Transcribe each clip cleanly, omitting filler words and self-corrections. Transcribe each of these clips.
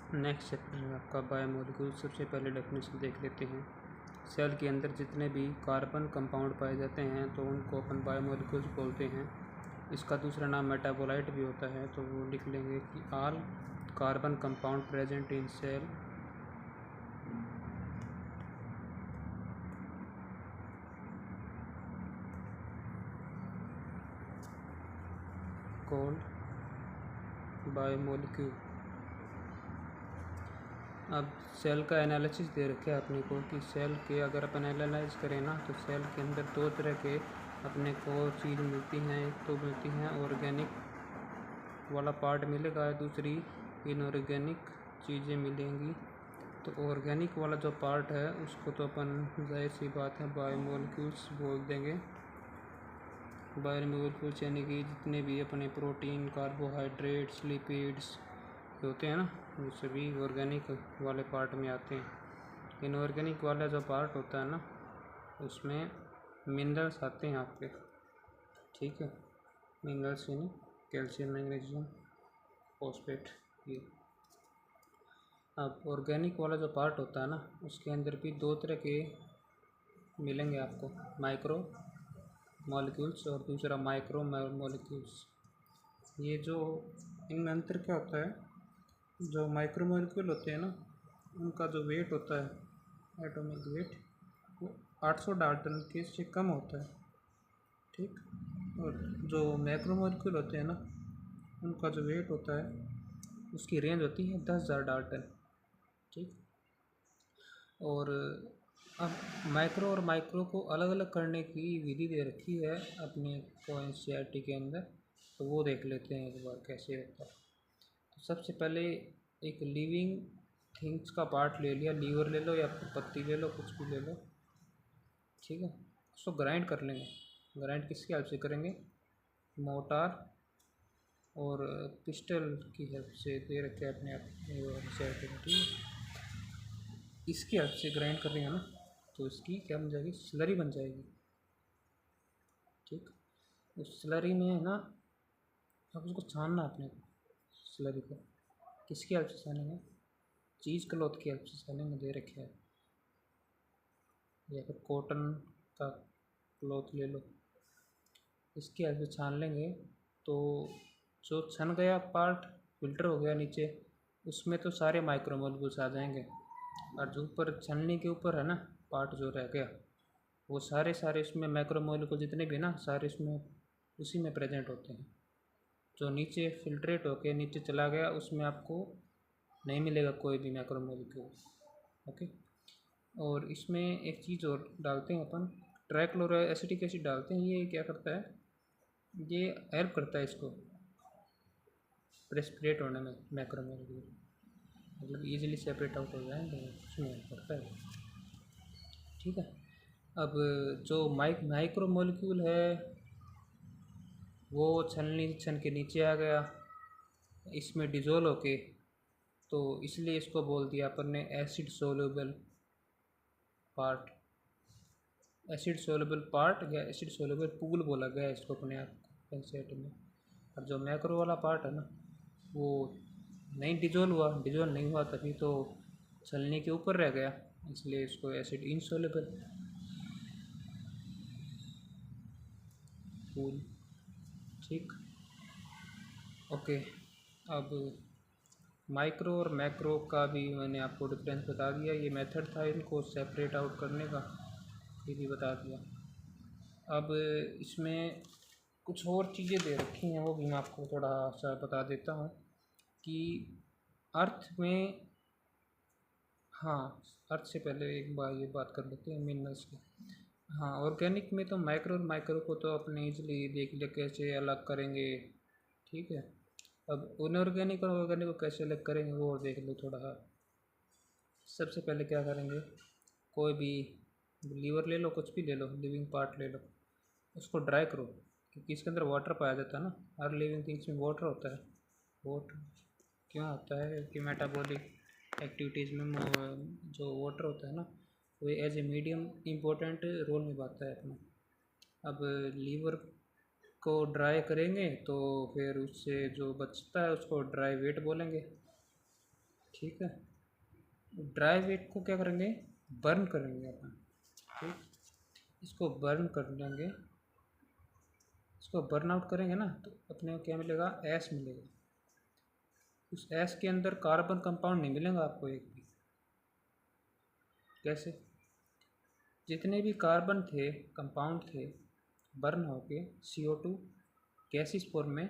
Next chapter में आपका biomolecule. सबसे पहले डेफिनेशन देख लेते हैं। सेल के अंदर जितने भी कार्बन कंपाउंड पाए जाते हैं तो उनको अपन बायोमोलिक्यूल्स बोलते हैं। इसका दूसरा नाम मेटाबोलाइट भी होता है, तो वो लिख लेंगे कि all carbon compound present in cell called biomolecule. अब सेल का एनालिसिस दे रखे है अपने को कि सेल के अगर अपन एनालाइज करें ना तो सेल के अंदर दो तरह के अपने को चीज़ मिलती हैं। एक तो मिलती हैं ऑर्गेनिक वाला पार्ट मिलेगा, दूसरी इनऑर्गेनिक चीज़ें मिलेंगी। तो ऑर्गेनिक वाला जो पार्ट है उसको तो अपन जाहिर सी बात है बायोमोलिक्यूल्स बोल देंगे। बायोमोलिक्यूल्स यानी कि जितने भी अपने प्रोटीन, कार्बोहाइड्रेट्स, लिपिड्स होते हैं ना, वो सभी ऑर्गेनिक वाले पार्ट में आते हैं। इनऑर्गेनिक वाला जो पार्ट होता है ना उसमें मिनरल्स आते हैं आपके, ठीक है। मिनरल्स यानी कैल्शियम, मैग्नीशियम, फॉस्फेट। ये अब ऑर्गेनिक वाला जो पार्ट होता है ना उसके अंदर भी दो तरह के मिलेंगे आपको, माइक्रो मॉलिक्यूल्स और दूसरा माइक्रो मॉलिक्यूल्स। ये जो इनमें अंतर क्या होता है, जो माइक्रो मॉलिक्यूल होते हैं ना उनका जो वेट होता है, एटॉमिक वेट, वो 800 डाल्टन के से कम होता है, ठीक। और जो मैक्रो मॉलिक्यूल होते हैं ना उनका जो वेट होता है उसकी रेंज होती है 10,000 डाल्टन, ठीक। और अब माइक्रो और माइक्रो को अलग अलग करने की विधि दे रखी है अपने को एनसीईआरटी के अंदर, तो वो देख लेते हैं एक बार कैसे होता है। तो सबसे पहले एक लिविंग थिंग्स का पार्ट ले लिया, लीवर ले लो या पत्ती ले लो, कुछ भी ले लो, ठीक है। उसको ग्राइंड कर लेंगे। ग्राइंड किसकी हेल्प से करेंगे, मोटार और पिस्टल की हेल्प से दे रखे हैं अपने आप, ठीक है। इसकी हेल्प से ग्राइंड कर रहे हैं ना तो इसकी क्या बन जाएगी, स्लरी बन जाएगी, ठीक। उस स्लरी में है ना अब उसको छानना अपने को, स्लरी को किसकी हेल्प से छानेंगे, चीज़ क्लॉथ की हेल्प से छानेंगे, दे रखे है, या फिर कॉटन का क्लॉथ ले लो, इसकी हेल्प से छान लेंगे। तो जो छन गया पार्ट फिल्टर हो गया नीचे, उसमें तो सारे माइक्रोमोलिक्यूल्स आ जाएंगे, और जो ऊपर छलनी के ऊपर है ना पार्ट जो रह गया वो सारे इसमें मैक्रोमोलिक्यूल जितने भी ना सारे इसमें उसी में प्रेजेंट होते हैं। जो नीचे फिल्ट्रेट होके नीचे चला गया उसमें आपको नहीं मिलेगा कोई भी मैक्रोमोलिक्यूल, ओके। और इसमें एक चीज़ और डालते हैं अपन, ट्राइक्लोरो एसिटिक एसिड डालते हैं। ये क्या करता है, ये हेल्प करता है इसको प्रेसिपिटेट होने में, मैक्रोमोलिक्यूल मतलब इजीली सेपरेट आउट हो जाएंगे, उसमें हेल्प करता है, ठीक है। अब जो माइक्रो मॉलिक्यूल है वो छन के नीचे आ गया, इसमें डिजोल्व होके, तो इसलिए इसको बोल दिया अपन ने acid soluble part, acid soluble part या एसिड सोल्यूबल पूल बोला गया इसको अपने आप कंसेप्ट में। और जो मैक्रो वाला पार्ट है ना वो नहीं डिजोल्व नहीं हुआ तभी तो छलनी के ऊपर रह गया, इसलिए इसको एसिड इनसोल्यूबल पूल, ठीक, ओके। अब माइक्रो और मैक्रो का भी मैंने आपको डिफरेंस बता दिया, ये मेथड था इनको सेपरेट आउट करने का, ये भी बता दिया। अब इसमें कुछ और चीज़ें दे रखी हैं वो भी मैं आपको थोड़ा सा बता देता हूँ कि अर्थ में, हाँ अर्थ से पहले एक बार ये बात कर लेते हैं मिनरल्स की। हाँ ऑर्गेनिक में तो माइक्रो और माइक्रो को तो अपने इजीली देख ले कैसे अलग करेंगे, ठीक है। अब इनऑर्गेनिक और ऑर्गेनिक को कैसे अलग करेंगे वो और देख लो थोड़ा। सबसे पहले क्या करेंगे, कोई भी लीवर ले लो, कुछ भी ले लो, लिविंग पार्ट ले लो, उसको ड्राई करो क्योंकि इसके अंदर वाटर पाया जाता है ना, हर लिविंग थिंग्स में वाटर होता है। वाटर क्यों होता है कि मेटाबॉलिक एक्टिविटीज़ में जो वाटर होता है ना वो as a medium important role निभाता है अपना। अब लीवर को ड्राई करेंगे तो फिर उससे जो बचता है उसको ड्राई वेट बोलेंगे, ठीक है। ड्राई वेट को क्या करेंगे, बर्न करेंगे अपन। ठीक, इसको बर्न कर लेंगे, इसको बर्न आउट करेंगे ना, तो अपने को क्या मिलेगा, एस मिलेगा। उस एस के अंदर कार्बन कंपाउंड नहीं मिलेगा आपको एक भी। कैसे, जितने भी कार्बन थे, कंपाउंड थे, बर्न होके CO2 गैसिस फॉर्म में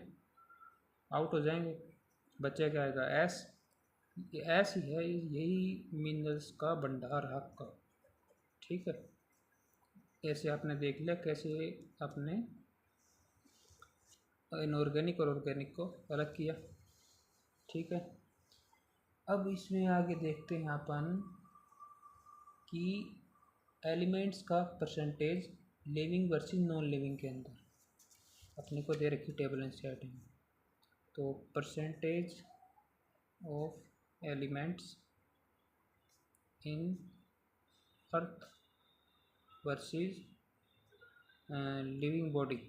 आउट हो जाएंगे, बच्चा क्या आएगा, एस। ये एस ही है, यही मिनरल्स का भंडार है आपका। ठीक है, ऐसे आपने देख लिया कैसे आपने इनऑर्गेनिक और ऑर्गेनिक को अलग किया। ठीक है, अब इसमें आगे देखते हैं अपन कि एलिमेंट्स का percentage living versus non living के अंदर अपने को दे रखी टेबल एनसीईआरटी में। तो percentage of elements in earth versus living body,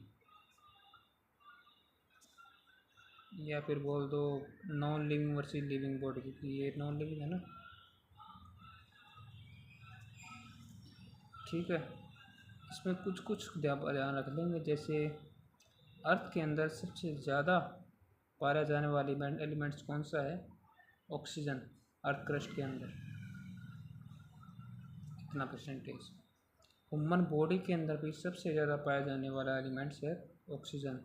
या फिर बोल दो non living versus living body, क्योंकि ये नॉन लिविंग है ना। ठीक है, इसमें कुछ कुछ ध्यान रख लेंगे, जैसे अर्थ के अंदर सबसे ज़्यादा पाया जाने वाली एलिमेंट्स कौन सा है, ऑक्सीजन। अर्थ क्रस्ट के अंदर कितना परसेंटेज। ह्यूमन बॉडी के अंदर भी सबसे ज़्यादा पाया जाने वाला एलिमेंट्स है ऑक्सीजन।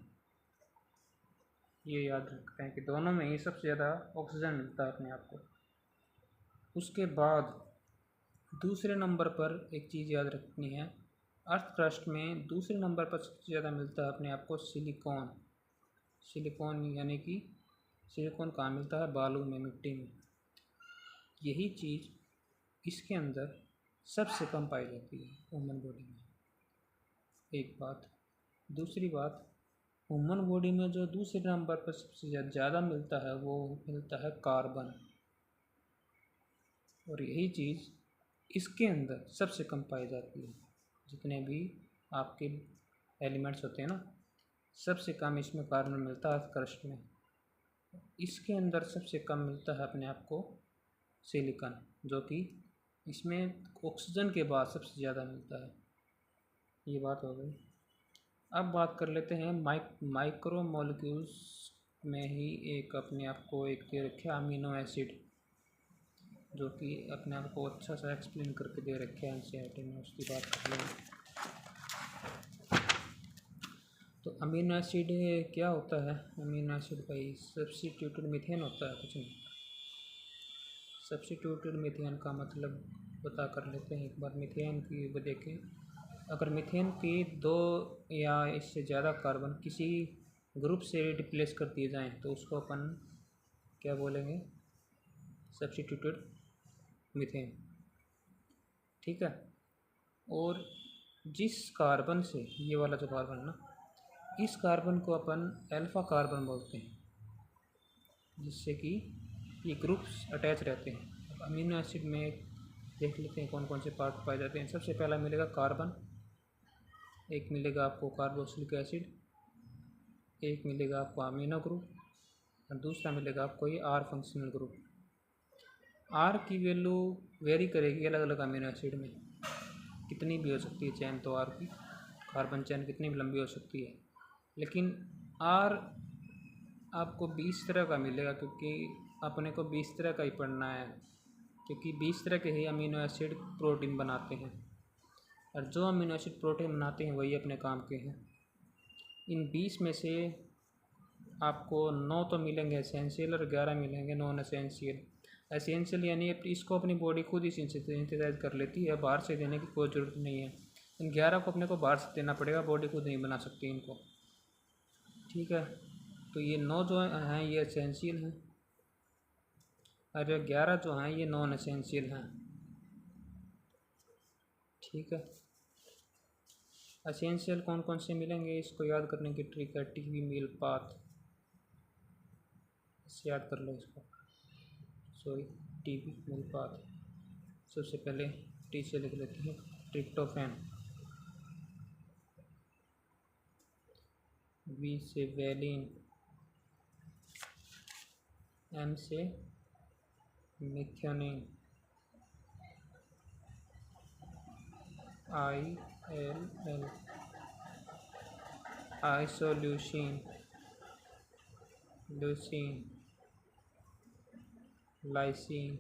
ये याद रखते हैं कि दोनों में ही सबसे ज़्यादा ऑक्सीजन मिलता है अपने आप को। उसके बाद दूसरे नंबर पर एक चीज़ याद रखनी है, अर्थ क्रस्ट में दूसरे नंबर पर सबसे ज़्यादा मिलता है अपने आप को सिलिकॉन। सिलिकॉन यानी कि सिलिकॉन कहाँ मिलता है, बालू में, मिट्टी में। यही चीज़ इसके अंदर सबसे कम पाई जाती है ह्यूमन बॉडी में, एक बात। दूसरी बात, ह्यूमन बॉडी में जो दूसरे नंबर पर सबसे ज़्यादा मिलता है वो मिलता है कार्बन, और यही चीज़ इसके अंदर सबसे कम पाई जाती है। जितने भी आपके एलिमेंट्स होते हैं ना, सबसे कम इसमें कार्बन मिलता है क्रस्ट में। इसके अंदर सबसे कम मिलता है अपने आप को सिलिकॉन, जो कि इसमें ऑक्सीजन के बाद सबसे ज़्यादा मिलता है। ये बात हो गई। अब बात कर लेते हैं माइक्रो मॉलिक्यूल्स में ही एक अपने आप को एक दे रखे अमीनो एसिड, जो कि अपने आप को अच्छा सा एक्सप्लेन करके दे रखे हैं एनसीईआरटी में, उसकी बात कर लेंगे। तो अमीनो एसिड क्या होता है, अमीनो एसिड भाई सब्स्टिट्यूटेड मीथेन होता है, कुछ नहीं। सब्स्टिट्यूटेड मीथेन का मतलब पता कर लेते हैं एक बार। मीथेन की देखें, अगर मीथेन की 2 या इससे ज़्यादा कार्बन किसी ग्रुप से रिप्लेस कर दिए जाएँ तो उसको अपन क्या बोलेंगे, सब्स्टिट्यूटेड मीथेन। ठीक है, और जिस कार्बन से, ये वाला जो कार्बन ना, इस कार्बन को अपन अल्फा कार्बन बोलते हैं, जिससे कि ये ग्रुप्स अटैच रहते हैं। अब अमीनो एसिड में देख लेते हैं कौन कौन से पार्ट पाए जाते हैं। सबसे पहला मिलेगा कार्बन, एक मिलेगा आपको कार्बोक्सिलिक एसिड, एक मिलेगा आपको अमीनो ग्रुप, और दूसरा मिलेगा आपको ये R फंक्शनल ग्रुप। R की वैल्यू वेरी करेगी अलग अलग अमीनो एसिड में, कितनी भी हो सकती है चेन, तो R की कार्बन चेन कितनी भी लंबी हो सकती है, लेकिन R आपको 20 तरह का मिलेगा, क्योंकि अपने को 20 तरह का ही पढ़ना है, क्योंकि 20 तरह के ही अमीनो एसिड प्रोटीन बनाते हैं, और जो अमीनो एसिड प्रोटीन बनाते हैं वही अपने काम के हैं। इन 20 में से आपको 9 तो मिलेंगे एसेंशियल और 11 मिलेंगे नॉन एसेंशियल। एसेंशियल यानी इसको अपनी बॉडी खुद ही सिंथेसाइज कर लेती है, बाहर से देने की कोई ज़रूरत नहीं है। इन 11 को अपने को बाहर से देना पड़ेगा, बॉडी खुद नहीं बना सकती इनको। ठीक है, तो ये 9 जो हैं ये एसेंशियल हैं, और 11 जो हैं ये नॉन एसेंशियल हैं। ठीक है, एसेंशियल कौन कौन से मिलेंगे, इसको याद करने की ट्रिक है टीवी मील पाथ, इससे याद कर लो इसको। सॉरी, टीवी मील पाथ। सबसे पहले टी से लिख लेते हैं, ट्रिप्टोफैन, वी से वैलिन, एम से methionine, ILL, isoleucine, leucine, lysine.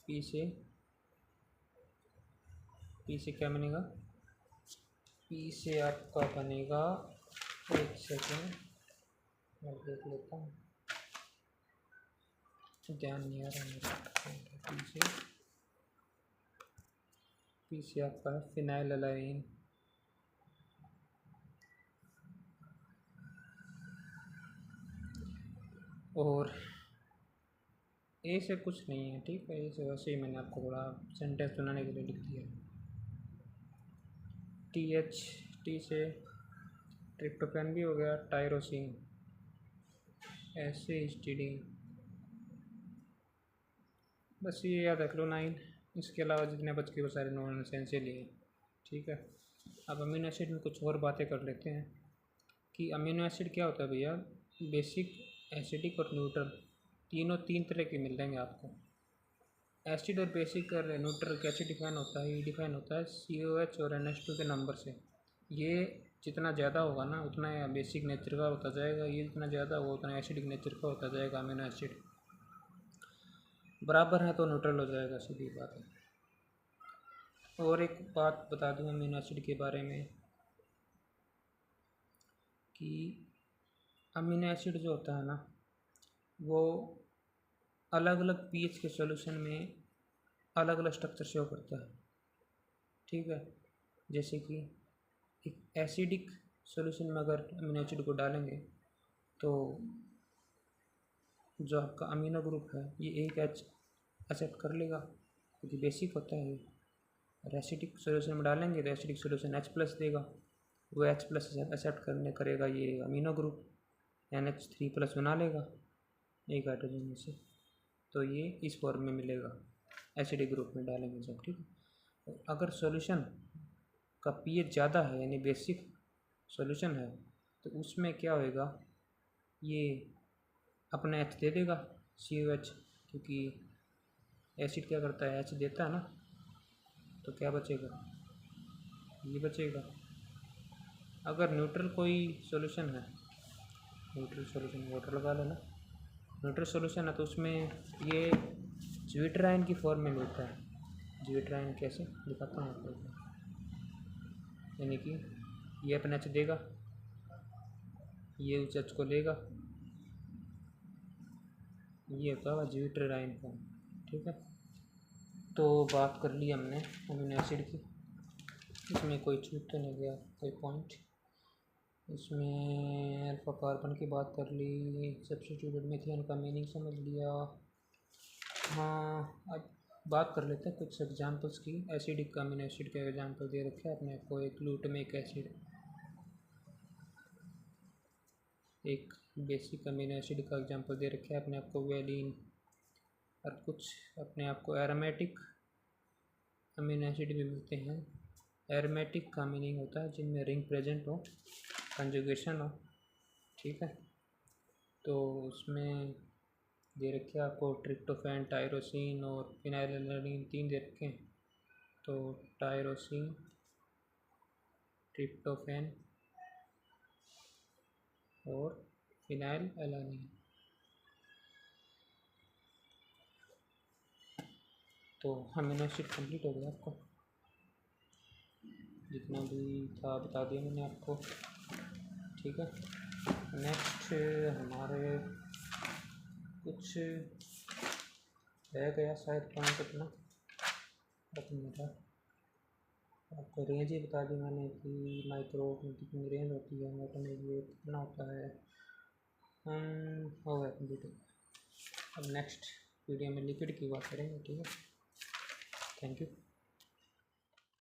P से क्या बनेगा? पी से आपका बनेगा, एक सेकेंड मैं देख लेता हूँ, ध्यान नहीं आ रहा मेरा। पी से आपका है फिनाइललाइन। और ए से कुछ नहीं है, ठीक है, ए से वैसे ही मैंने आपको थोड़ा सेंटेंस बनाने के लिए लिख दिया। टी से ट्रिप्टोफैन भी हो गया, टायरोसिन, ऐसे हिस्टीडीन। बस ये याद रख लो 9। इसके अलावा जितने बच के वो सारे नॉन एसेंशियल ही है, ठीक है। अब अमीनो एसिड में कुछ और बातें कर लेते हैं कि अमीनो एसिड क्या होता है भैया। बेसिक, एसिडिक और न्यूट्रल, तीनों 3 तरह के मिल जाएंगे आपको। एसिड और बेसिक और न्यूट्रल कैसे डिफाइन होता है? ये डिफाइन होता है COH और NH2 के नंबर से। ये जितना ज़्यादा होगा ना उतना बेसिक नेचर का होता जाएगा, ये जितना ज़्यादा होगा उतना एसिडिक नेचर का होता जाएगा। अमीनो एसिड बराबर है तो न्यूट्रल हो जाएगा, सीधी बात है। और एक बात बता दूँ अमीनो एसिड के बारे में कि अमीनो एसिड जो होता है ना वो अलग अलग पीएच के सॉल्यूशन में अलग अलग स्ट्रक्चर शो करता है, ठीक है। जैसे कि एक एसिडिक सॉल्यूशन में अगर अमीनो एसिड को डालेंगे तो जो आपका अमीनो ग्रुप है ये एक H एक्सेप्ट कर लेगा क्योंकि बेसिक होता है ये। और एसिडिक सॉल्यूशन में डालेंगे तो एसिडिक सॉल्यूशन H+ देगा, वो H+ एक्सेप्ट करेगा ये अमीनो ग्रुप, NH3+ बना लेगा एक हाइड्रोजन में से, तो ये इस फॉर्म में मिलेगा एसिडिक ग्रुप में डालेंगे जब, ठीक है। अगर सॉल्यूशन का पीएच ज़्यादा है यानी बेसिक सॉल्यूशन है तो उसमें क्या होएगा, ये अपना H दे देगा COH, क्योंकि एसिड क्या करता है H देता है ना, तो क्या बचेगा, ये बचेगा। अगर न्यूट्रल कोई सॉल्यूशन है, न्यूट्रल सॉल्यूशन वाटर लगा लेना, न्यूट्रल सॉल्यूशन है तो उसमें ये ज्विट्राइन की फॉर्म में मिलता है। ज्विट्राइन कैसे दिखाता हूँ आपको, यानी कि ये अपना H देगा, ये उस H को लेगा, ये होता है ज्विट्राइन फॉर्म, ठीक है। तो बात कर ली हमने अमीनो एसिड की, इसमें कोई छूट तो नहीं गया कोई पॉइंट। इसमें अल्फा कार्बन की बात कर ली, सब्स्टिट्यूटेड मीथेन का मीनिंग समझ लिया। हाँ, अब बात कर लेते हैं कुछ एग्जांपल्स की। एसिडिक अमीनो एसिड का एग्जांपल दे रखे हैं अपने आपको, एक ग्लूटामिक एसिड, एक बेसिक अमीनो एसिड का एग्जांपल दे रखे हैं अपने आपको वेलिन, और कुछ अपने आपको एरोमेटिक अमीनो एसिड भी मिलते हैं। एरोमेटिक का मीनिंग होता है जिनमें रिंग प्रेजेंट हो, कंजुगेशन हो, ठीक है। तो उसमें दे रखे हैं आपको ट्रिप्टोफैन, टायरोसिन और फिनाइललाइन, 3 दे रखे हैं। तो टायरोसिन, ट्रिप्टोफैन और फिनाइललाइन। तो अमीनो एसिड कंप्लीट हो गया, आपको जितना भी था बता दिया मैंने आपको, ठीक है। नेक्स्ट हमारे कुछ रह गया शायद पॉइंट अपना, आपको रेंज ही बता दी मैंने कि माइक्रो में कितनी रेंज होती है, मोटो में ये कितना होता है। हो गया कंप्लीट। अब नेक्स्ट वीडियो में लिक्विड की बात करेंगे, ठीक है। Thank you.